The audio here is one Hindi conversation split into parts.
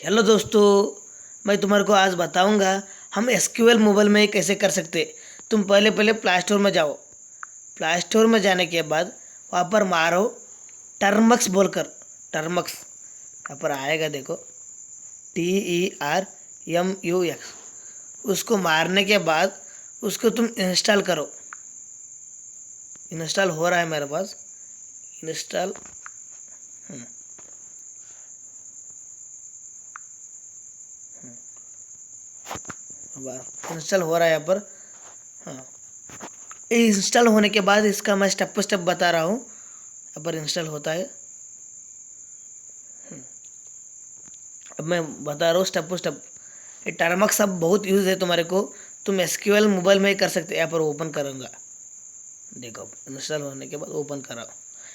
हेलो दोस्तों, मैं तुम्हारे को आज बताऊंगा हम एसक्यूएल मोबाइल में कैसे कर सकते। तुम पहले पहले प्ले स्टोर में जाओ। प्ले स्टोर में जाने के बाद वहाँ पर मारो टर्मक्स बोलकर। टर्मक्स यहाँ पर आएगा, देखो TERMUX। उसको मारने के बाद उसको तुम इंस्टॉल करो। इंस्टॉल हो रहा है मेरे पास। इंस्टॉल इंस्टॉल हो रहा है यहाँ पर। हाँ, ये इंस्टॉल होने के बाद इसका मैं स्टेप बाय स्टेप बता रहा हूँ। यहाँ पर इंस्टॉल होता है। अब मैं बता रहा हूँ स्टेप बाय स्टेप। ये टर्मक्स अब बहुत यूज़ है तुम्हारे को। तुम एसक्यूएल मोबाइल में ही कर सकते। यहाँ पर ओपन करूँगा, देखो इंस्टॉल होने के बाद ओपन करा।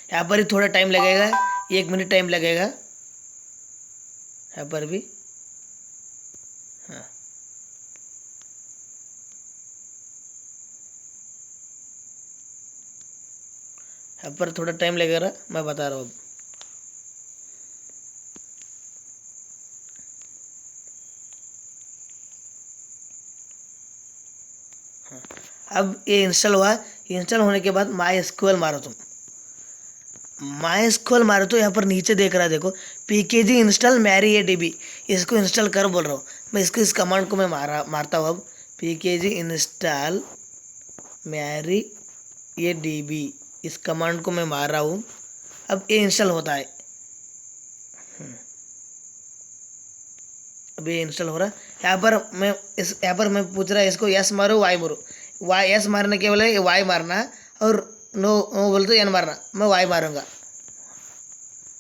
यहाँ पर ही थोड़ा टाइम लगेगा, 1 मिनट टाइम लगेगा यहाँ पर भी। हाँ, यहाँ पर थोड़ा टाइम लगेगा, मैं बता रहा हूँ। अब ये इंस्टॉल हुआ। इंस्टॉल होने के बाद माई एसक्यूएल मारो तुम। माई एसक्यूएल मारो तो यहाँ पर नीचे देख रहा है, देखो PKG इंस्टॉल मैरी ए DB। इसको इंस्टॉल कर बोल रहा हूँ मैं। इसको इस कमांड को मैं मारता हूँ। अब PKG इंस्टॉल मैरी ए DB, इस कमांड को मैं मार रहा हूँ। अब ये इंस्टॉल होता है। अब ये इंस्टॉल हो रहा है। यहाँ पर मैं पूछ रहा है इसको यस मारो वाई मारो। वाई यस मारने के बोले वाई मारना है, और नो नो बोले तो एन मारना। मैं वाई मारूंगा।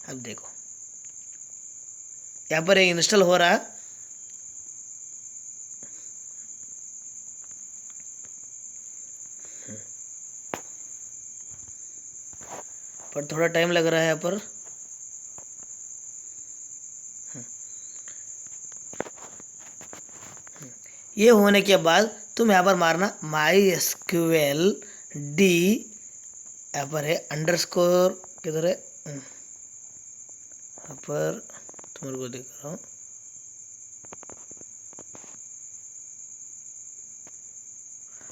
अब देखो यहाँ पर ये इंस्टॉल हो रहा है। पर थोड़ा टाइम लग रहा है यहाँ पर। ये होने के बाद तुम यहाँ पर मारना माई एसक्यूएल डी। यहाँ पर है अंडरस्कोर, किधर है यहाँ पर, तुम्हारे को देख रहा हूँ।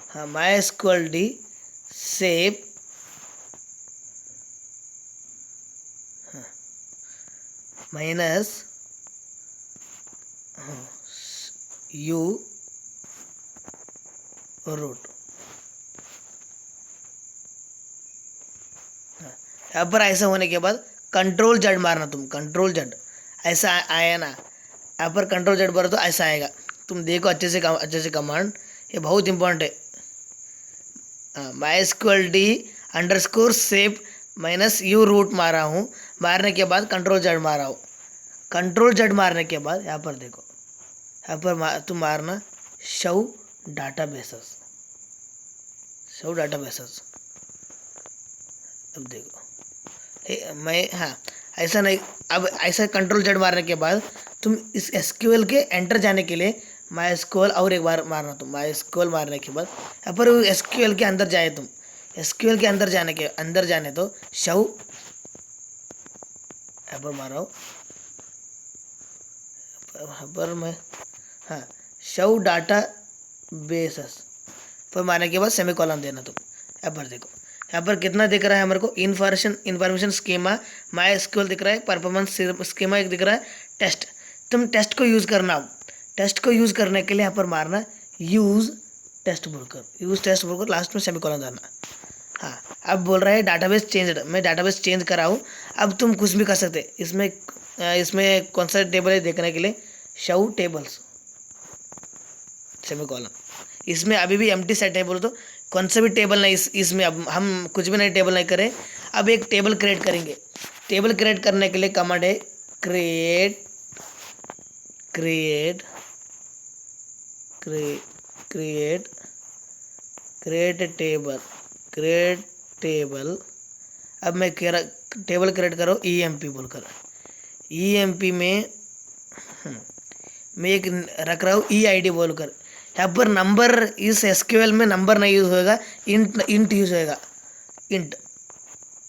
हाँ, MySQL D save minus u root. यहाँ पर ऐसा होने के बाद कंट्रोल जेड मारना तुम। कंट्रोल जेड ऐसा आया ना, यहाँ पर कंट्रोल जेड मारो तो ऐसा आएगा। तुम देखो अच्छे से कमांड, ये बहुत इंपॉर्टेंट है। MySQL D underscore save minus u root मारा हूँ। मारने के बाद कंट्रोल जेड मारा हूँ। कंट्रोल जेड मारने के बाद यहाँ पर देखो, यहाँ पर तुम मारना शो डाटाबेसेस। Show databases. अब देखो हाँ, ऐसा नहीं। अब ऐसा कंट्रोल जेड मारने के बाद तुम इस एसक्यूएल के एंटर जाने के लिए माई एसक्यूएल और एक बार मारना। तुम माई एसक्यूएल मारने के बाद यहाँ पर एसक्यूएल के अंदर जाए। तुम एसक्यूएल के अंदर जाने तो शो यहाँ पर मारो। यहाँ पर मैं हाँ, शो डाटा बेसेस पर मारने के बाद सेमीकोलन देना तुम। यहाँ पर देखो, यहाँ पर कितना दिख रहा है हमारे को, इन्फॉर्मेशन स्कीमा माई एसक्यूएल दिख रहा है, परफॉर्मेंस स्कीमा एक दिख रहा है, टेस्ट। तुम टेस्ट को यूज़ करना। अब टेस्ट को यूज़ करने के लिए यहाँ पर मारना यूज़ टेस्ट बोलकर लास्ट में सेमीकोलन देना। हाँ, अब बोल रहा है डाटाबेस चेंज। मैं डाटाबेस चेंज करा हूँ। अब तुम कुछ भी कर सकते। इसमें कौन सा टेबल है देखने के लिए शो टेबल्स सेमीकोलन। इसमें अभी भी एम्प्टी सेट है बोलो तो कौन सा भी टेबल नहीं। इसमें अब हम कुछ भी नहीं टेबल नहीं करें। अब एक टेबल क्रिएट करेंगे। टेबल क्रिएट करने के लिए कमांड है क्रिएट टेबल। अब मैं टेबल क्रिएट करो EMP बोलकर। EMP में मैं एक रख रहा हूँ EID बोलकर। यहाँ पर नंबर, इस एसक्यूएल में नंबर नहीं यूज़ होएगा, इंट यूज़ होएगा।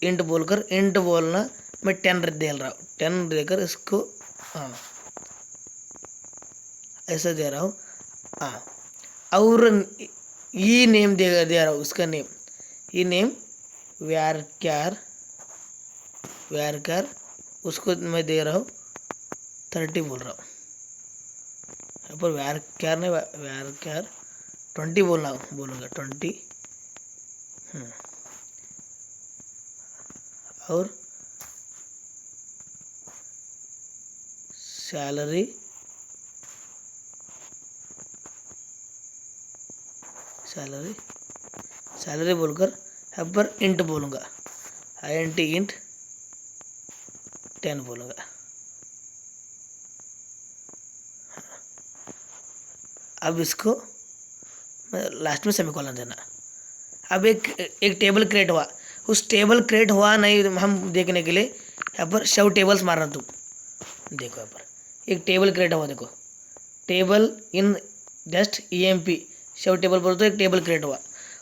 इंट बोलकर, इंट बोलना। मैं 10 दे रहा हूँ। 10 देकर इसको हाँ ऐसा दे रहा हूँ। हाँ, और ये नेम दे रहा हूँ, उसका नेम, ये नेम व्यारक्यार, व्यारक्यार, उसको मैं दे रहा हूँ 30 बोल रहा हूँ। यहाँ पर व्यारक्यार नहीं, व्यारक्यार 20 बोलूँगा 20। और सैलरी, सैलरी, सैलरी बोलकर यहाँ पर इंट बोलूँगा, INT इंट 10 बोलूँगा। अब इसको लास्ट में सेमीकोलन देना। अब एक टेबल क्रिएट हुआ, उस टेबल क्रिएट हुआ नहीं हम देखने के लिए यहाँ पर शव टेबल्स मारना तुम। देखो यहाँ पर एक टेबल क्रिएट हुआ, देखो टेबल इन जस्ट EMP शव टेबल बोलो तो एक टेबल क्रिएट हुआ।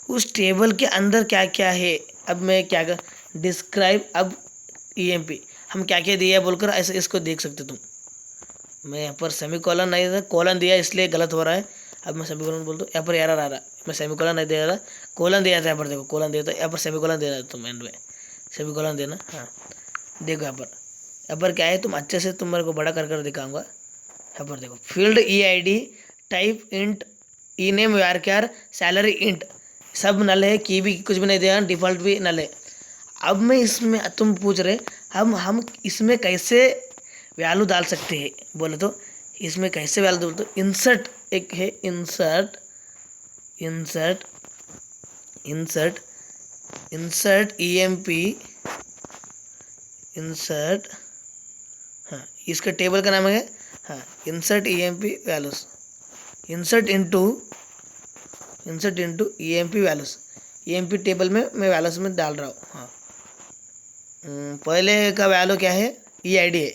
उस टेबल के अंदर क्या क्या है, अब मैं क्या कर डिस्क्राइब, अब EMP हम क्या क्या दिया बोलकर ऐसे इसको देख सकते तुम। मैं यहाँ पर सेमीकोलन नहीं था, कोलन दिया इसलिए गलत हो रहा है। अब मैं सेमीकोलन बोल दूँ, यहाँ पर एरर आ रहा, मैं सेमीकोलन नहीं दे रहा, कोलन दिया था यहाँ पर, देखो कोलन दिया था, यहाँ पर सेमीकोलन दे रहा है तुम एंड में, सेमीकोलन देना। हाँ देखो यहाँ पर क्या है, तुम अच्छे से तुम मेरे को बड़ा कर दिखाऊंगा। यहाँ पर देखो फील्ड EID टाइप इंट ई नेम व्यारक्यार सैलरी इंट सब नल है, की भी कुछ भी नहीं दिया, डिफ़ॉल्ट भी नल है। अब मैं इसमें तुम पूछ रहे हम इसमें कैसे वैल्यू डाल सकते हैं बोले तो, इसमें कैसे वैल्यू बोले तो इंसर्ट एक है, insert insert insert insert EMP insert, हाँ इसका टेबल का नाम है, हाँ insert EMP values, insert into EMP values, EMP table में मैं वैल्यूज में डाल रहा हूँ। हाँ पहले का वैल्यू क्या है, EID है,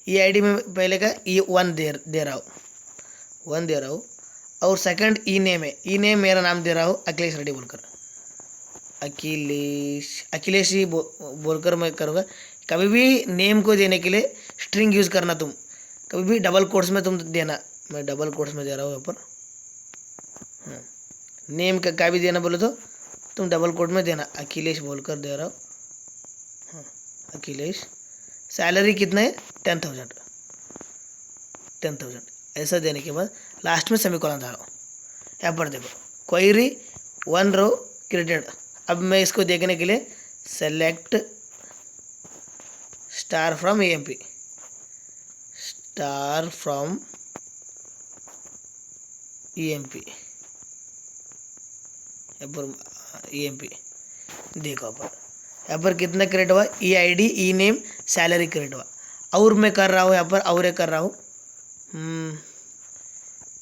EID में पहले का E1 दे रहा हूँ, 1 दे रहा हूँ। और सेकंड ई नेम है, ई नेम मेरा नाम दे रहा हूँ अखिलेश रेड्डी बोलकर, अखिलेश ही बोलकर मैं करूँगा। कभी भी नेम को देने के लिए स्ट्रिंग यूज़ करना तुम, कभी भी डबल कोट्स में तुम देना, मैं डबल कोट्स में दे रहा हूँ यहाँ पर। नेम का भी देना बोले तो तुम डबल कोट में देना, अखिलेश बोलकर दे रहा हूँ। हाँ अखिलेश, सैलरी कितना है 10,000, 10,000 ऐसा देने के बाद लास्ट में सेमीकोलन डाल रहा हूँ। यहाँ पर देखो क्वेरी 1 रो क्रिएटेड। अब मैं इसको देखने के लिए select star from EMP, star from EMP, यहाँ पर EMP देखो यहाँ पर कितना क्रिएट हुआ, EID ई नेम सैलरी क्रिएट हुआ। और मैं कर रहा हूँ यहाँ पर, और कर रहा हूँ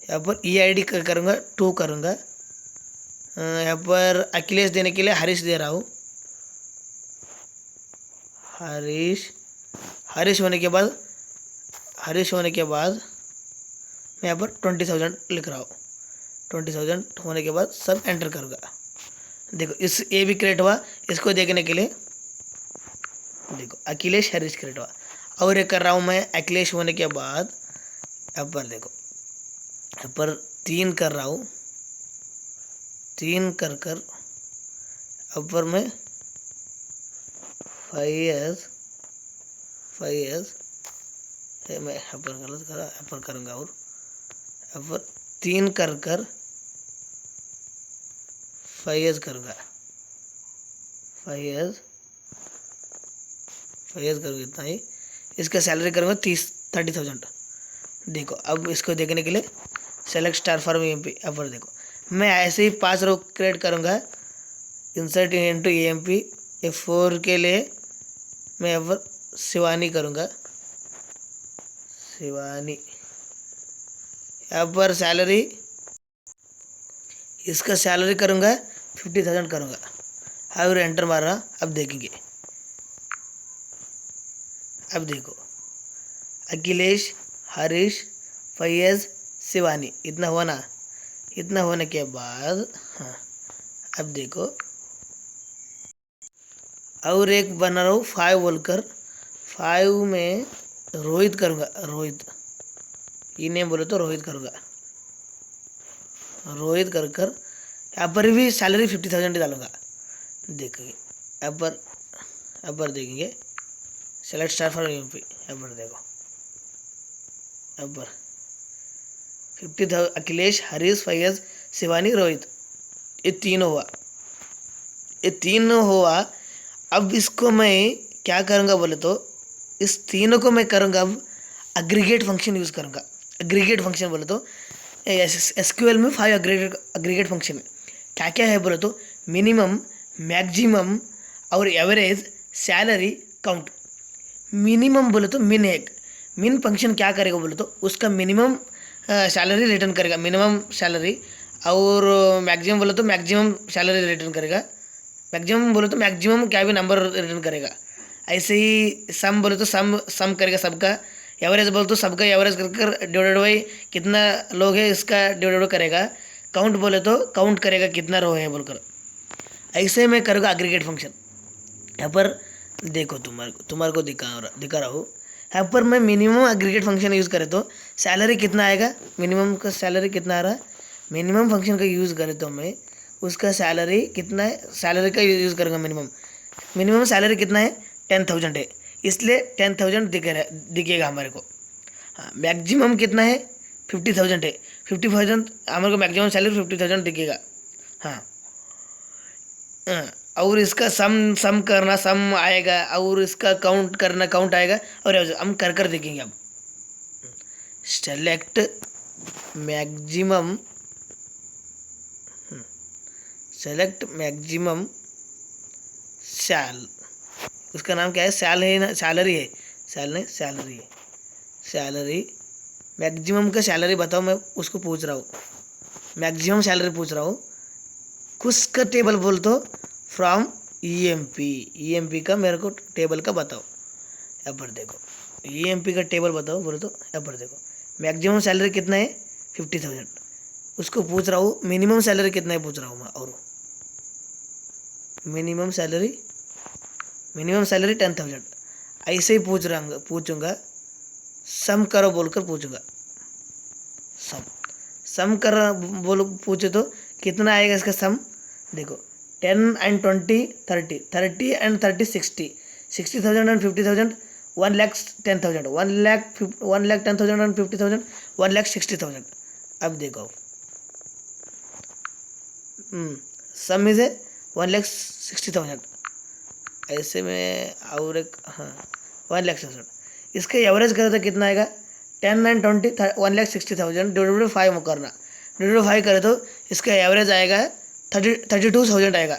यहाँ पर EID करूँगा 2 करूँगा। यहाँ पर अखिलेश देने के लिए हरीश दे रहा हूँ, हरीश होने के बाद मैं यहाँ पर 20,000 लिख रहा हूँ, 20,000 होने के बाद सब एंटर करूँगा। देखो इस ये भी क्रिएट हुआ, इसको देखने के लिए देखो अखिलेश हरीश क्रिएट हुआ। और ये कर रहा हूँ मैं अखिलेश होने के बाद, यहाँ पर देखो यहाँ पर 3 कर रहा हूँ, 3 कर अब पर मैं 5 years मैं यहाँ पर गलत करा, यहाँ पर करूँगा और यहाँ पर 3 कर 5 years करूँगा, 5 years करूँगा इतना ही। इसका सैलरी करूँगा 30,000। देखो अब इसको देखने के लिए सेलेक्ट स्टार फॉर्म EMP, यहाँ पर देखो मैं ऐसे ही 5 रो क्रिएट करूँगा, इंसर्ट इनटू EMP। F4 के लिए मैं यहाँ पर शिवानी करूँगा, शिवानी। यहाँ पर सैलरी, इसका सैलरी करूँगा 50,000 करूँगा, और एंटर मार रहा। अब देखेंगे, अब देखो अखिलेश हरीश फैज़ शिवानी इतना हुआ ना, इतना होने के बाद हाँ अब देखो और एक बना रहा हूँ 5 बोलकर, 5 में रोहित करूँगा, रोहित ई नेम बोले तो रोहित करूँगा। रोहित कर कर यहाँ पर भी सैलरी 50,000 डालूंगा। देखिए यहाँ पर देखेंगे सेलेक्ट स्टार फॉर यूएमपी, यहाँ पर देखो यहाँ पर 50,000 अखिलेश, हरीश, फैयज, शिवानी, रोहित, ये तीन हुआ। अब इसको मैं क्या करूँगा बोले तो इस तीनों को मैं करूँगा अब अग्रीगेट फंक्शन यूज़ करूँगा। अग्रीगेट फंक्शन बोले तो एसक्यूएल में 5 अग्रीगेट फंक्शन क्या क्या है बोले तो मिनिमम, मैक्सिमम और एवरेज, सैलरी, काउंट। मिनिमम बोले तो मिन फंक्शन क्या करेगा बोले तो उसका मिनिमम सैलरी रिटर्न करेगा, मिनिमम सैलरी। और मैक्सिमम बोले तो मैक्सिमम सैलरी रिटर्न करेगा। मैक्सिमम बोले तो मैक्सिमम क्या भी नंबर रिटर्न करेगा। ऐसे ही सम बोले तो सम करेगा सबका। एवरेज बोले तो सबका एवरेज कर डिवाइडेड बाई कितना लोग है इसका डिवाइडेड करेगा। काउंट बोले तो काउंट करेगा कितना रो है बोलकर। ऐसे में करेगा अग्रीगेट फंक्शन। यहाँ पर देखो तुम्हारे को दिखा रहा हूँ। यहाँ पर मैं मिनिमम अग्रीगेट फंक्शन यूज़ करे तो सैलरी कितना आएगा, मिनिमम का सैलरी कितना आ रहा है। मिनिमम फंक्शन का यूज़ करे तो मैं उसका सैलरी कितना है, सैलरी का यूज़ करूँगा। मिनिमम सैलरी कितना है 10,000 है, इसलिए 10,000 दिखेगा हमारे को। हाँ, मैक्सिमम कितना है 50,000 है, 50,000 हमारे को मैक्सिमम सैलरी 50,000 दिखेगा। हाँ, और इसका सम करना सम आएगा और इसका काउंट करना काउंट आएगा। और हम कर देखेंगे। अब सेलेक्ट मैक्सिमम, सेलेक्ट मैक्सिमम उसका नाम क्या है, है ना, सैलरी है, सैलरी है, सैलरी। मैक्सिमम का सैलरी बताओ, मैं उसको पूछ रहा हूँ, मैक्सिमम सैलरी पूछ रहा हूँ। कुछ का टेबल बोल तो फ्रॉम ईएमपी का मेरे को टेबल का बताओ। यहाँ पर देखो ईएमपी का टेबल बताओ बोले तो यहाँ पर देखो मैक्सिमम सैलरी कितना है 50,000, उसको पूछ रहा हूँ। मिनिमम सैलरी कितना है पूछ रहा हूँ मैं, और मिनिमम सैलरी 10,000। ऐसे ही पूछूंगा। सम करो बोलकर पूछूंगा। सम कर पूछे तो कितना आएगा इसका सम। देखो 10 and 20 30 30 and 30 60 60,000 and 50,000 1,10,000 1,10,000 and 50,000 1,60,000। अब देखो सम इज 1,60,000। ऐसे में और एक 1,60,000। इसका एवरेज करें तो कितना आएगा 10 and 20 1,60,000 डिवाइडेड 5 करना। डिवाइडेड 5 करें तो इसका एवरेज आएगा 32,000 आएगा।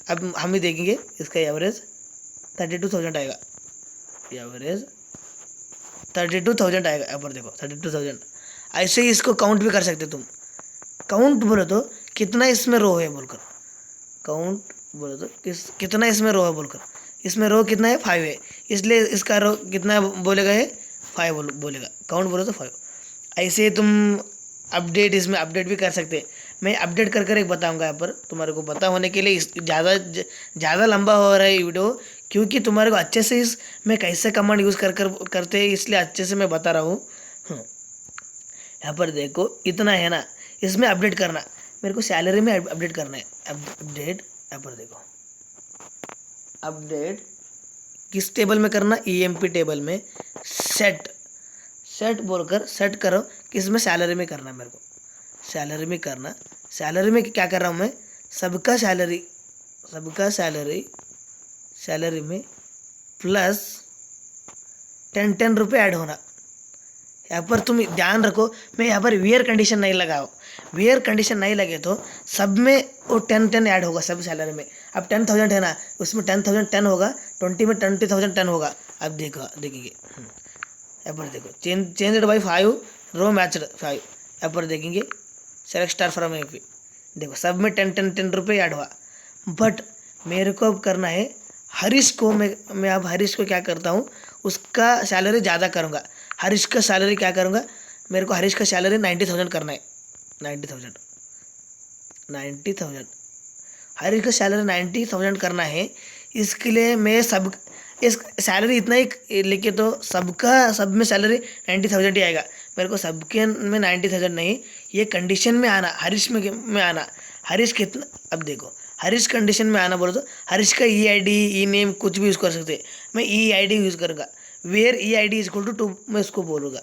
अब हम ही देखेंगे इसका एवरेज 32,000 आएगा। एवरेज 32,000 आएगा। यहाँ पर देखो 32,000। ऐसे ही इसको काउंट भी कर सकते तुम। काउंट बोले तो कितना इसमें रो है बोलकर, काउंट बोले तो कितना इसमें रो है बोलकर। इसमें रो कितना है 5 है, इसलिए इसका रो कितना बोलेगा है 5 बोलेगा। काउंट बोले तो 5। ऐसे तुम इसमें अपडेट भी कर सकते। मैं अपडेट कर एक बताऊंगा यहाँ पर तुम्हारे को पता होने के लिए। ज़्यादा लंबा हो रहा है वीडियो, क्योंकि तुम्हारे को अच्छे से मैं कैसे कमांड यूज़ करते हैं इसलिए अच्छे से मैं बता रहा हूँ। यहाँ पर देखो इतना है ना, इसमें अपडेट करना। मेरे को सैलरी में अपडेट करना है। अपडेट यहाँ पर देखो अपडेट किस टेबल में करना, ईएमपी टेबल में। सेट बोलकर सेट करो, किस में सैलरी में करना है मेरे को, सैलरी में करना। सैलरी में क्या कर रहा हूँ मैं, सबका सैलरी में प्लस 10 रुपये ऐड होना। यहाँ पर तुम ध्यान रखो, मैं यहाँ पर वेयर कंडीशन नहीं लगाओ। वेयर कंडीशन नहीं लगे तो सब में वो 10 ऐड होगा सब सैलरी में। अब 10,000 है ना, उसमें 10,000 10 होगा, 20 में 20,000 10 होगा। अब देखेंगे यहाँ पर देखो चेंज्ड बाई 5 रो मैच्ड 5। यहाँ पर देखेंगे सेलेक्ट स्टार फ्रॉम एपी। देखो सब में 10 रुपये ऐड हुआ। बट मेरे को अब करना है हरीश को। मैं अब हरीश को क्या करता हूँ, उसका सैलरी ज़्यादा करूँगा। हरीश का सैलरी क्या करूँगा, मेरे को हरीश का सैलरी 90,000 करना है। 90,000 हरीश का सैलरी 90,000 करना है। इसके लिए मैं इस सैलरी इतना ही लेके तो सब में सैलरी 90,000 ही आएगा। मेरे को सबके में 90,000 नहीं, ये कंडीशन में आना, हरीश में आना। हरीश कितना, अब देखो हरीश कंडीशन में आना बोलो तो हरीश का EID ई नेम कुछ भी यूज़ कर सकते हैं। मैं EID यूज़ करूँगा, where EID is equal to 2, मैं इसको बोलूँगा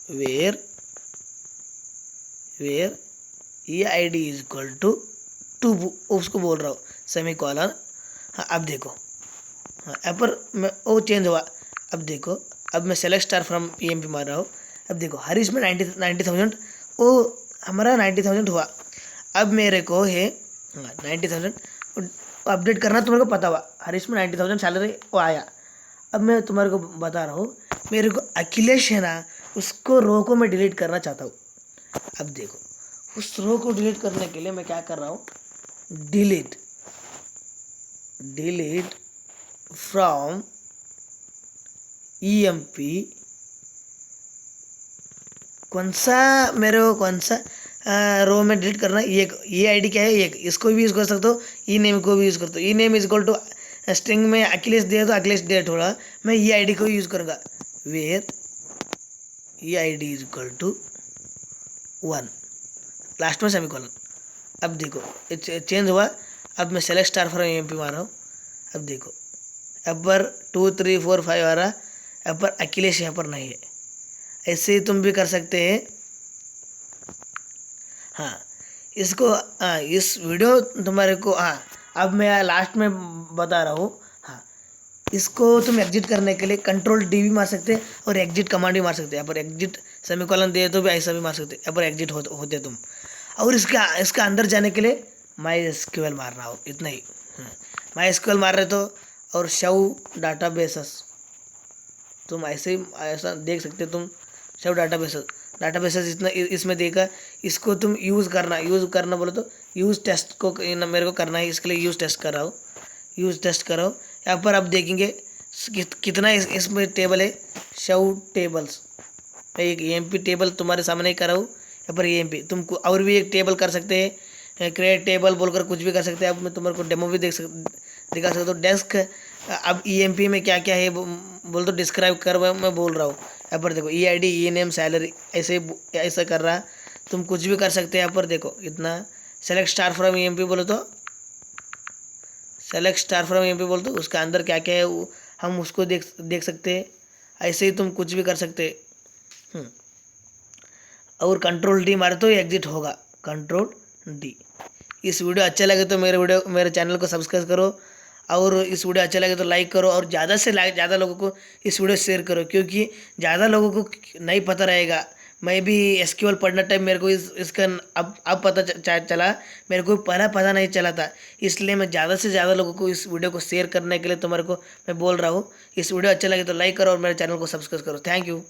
where EID is equal to 2, उसको बोल रहा हूँ सेमी कॉलन। हाँ अब देखो, हाँ यहाँ पर मैं वो चेंज हुआ। अब देखो, अब मैं सेलेक्ट स्टार फ्रॉम EMP मार रहा हूँ। अब देखो हरीश में 90,000, वो हमारा 90,000 हुआ। अब मेरे को है 90,000 अपडेट करना, तुम्हारे को पता हुआ हरीश में 90,000 सैलरी वो आया। अब मैं तुम्हारे को बता रहा हूँ, मेरे को अखिलेश है ना, उसको रो को मैं डिलीट करना चाहता हूँ। अब देखो उस रो को डिलीट करने के लिए मैं क्या कर रहा हूँ, डिलीट फ्रॉम EMP। कौन सा रो में डिलीट करना है, ये आईडी क्या है, एक इसको भी यूज़ कर सकते हो, ई नेम को भी यूज़ करते हो। E name is equal to string में अखिलेश दिया तो अखिलेश दिया थोड़ा, मैं ये आईडी को यूज़ करूँगा, where EID is equal to 1, last में सेमीकोलन। अब देखो चेंज हुआ। अब मैं सेलेक्ट स्टार फ्रॉम EMP मार रहा हूँ। अब देखो यहाँ पर 2 3 4 5 आ रहा, यहाँ पर अखिलेश यहाँ पर नहीं है। ऐसे ही तुम भी कर सकते हैं। हाँ इसको, हाँ इस वीडियो तुम्हारे को, हाँ अब मैं लास्ट में बता रहा हूँ। हाँ इसको तुम एग्जिट करने के लिए Ctrl+D भी मार सकते हैं और एग्जिट कमांड भी मार सकते हैं। यहाँ पर एग्जिट सेमीकोलन दे तो भी ऐसा भी मार सकते हैं, यहाँ पर एग्जिट होते तुम। और इसका अंदर जाने के लिए MySQL मारना हो, इतना ही। MySQL मार रहे तो, और शव डाटाबेसेस तुम ऐसे ही ऐसा देख सकते तुम, शव डाटाबेसेस इतना इसमें देखा। इसको तुम यूज़ करना बोलो तो यूज़ टेस्ट को मेरे को करना है, इसके लिए यूज़ टेस्ट कर रहा हूँ। यूज़ टेस्ट करो। यहाँ पर आप देखेंगे कितना इसमें टेबल है, शव टेबल्स। मैं एक EMP टेबल तुम्हारे सामने ही कर रहा हूँ। यहाँ पर EMP तुम और भी एक टेबल कर सकते हैं, क्रिएट टेबल बोलकर कुछ भी कर सकते हैं। अब मैं तुम्हारे को डेमो भी दिखा सकता हूँ। डेस्क, अब EMP में क्या क्या है बोल तो डिस्क्राइब कर, मैं बोल रहा हूँ। यहाँ पर देखो EID ई नेम सैलरी ऐसा कर रहा, तुम कुछ भी कर सकते हैं। यहाँ पर देखो इतना, सेलेक्ट स्टार फ्रॉम EMP बोलो तो, उसका अंदर क्या क्या है हम उसको देख सकते हैं। ऐसे ही तुम कुछ भी कर सकते हैं। और Ctrl+D मारे तो एग्जिट होगा, Ctrl+D। इस वीडियो अच्छा लगे तो मेरे चैनल को सब्सक्राइब करो, और इस वीडियो अच्छा लगे तो लाइक करो, और ज़्यादा से ज़्यादा लोगों को इस वीडियो शेयर करो, क्योंकि ज़्यादा लोगों को नहीं पता रहेगा। मैं भी SQL पढ़ना टाइम मेरे को इसका अब पता चला, मेरे को पहला पता नहीं चला था। इसलिए मैं ज़्यादा से ज़्यादा लोगों को इस वीडियो को शेयर करने के लिए तुम्हारे को मैं बोल रहा हूँ। इस वीडियो अच्छा लगे तो लाइक करो और मेरे चैनल को सब्सक्राइब करो। Thank you.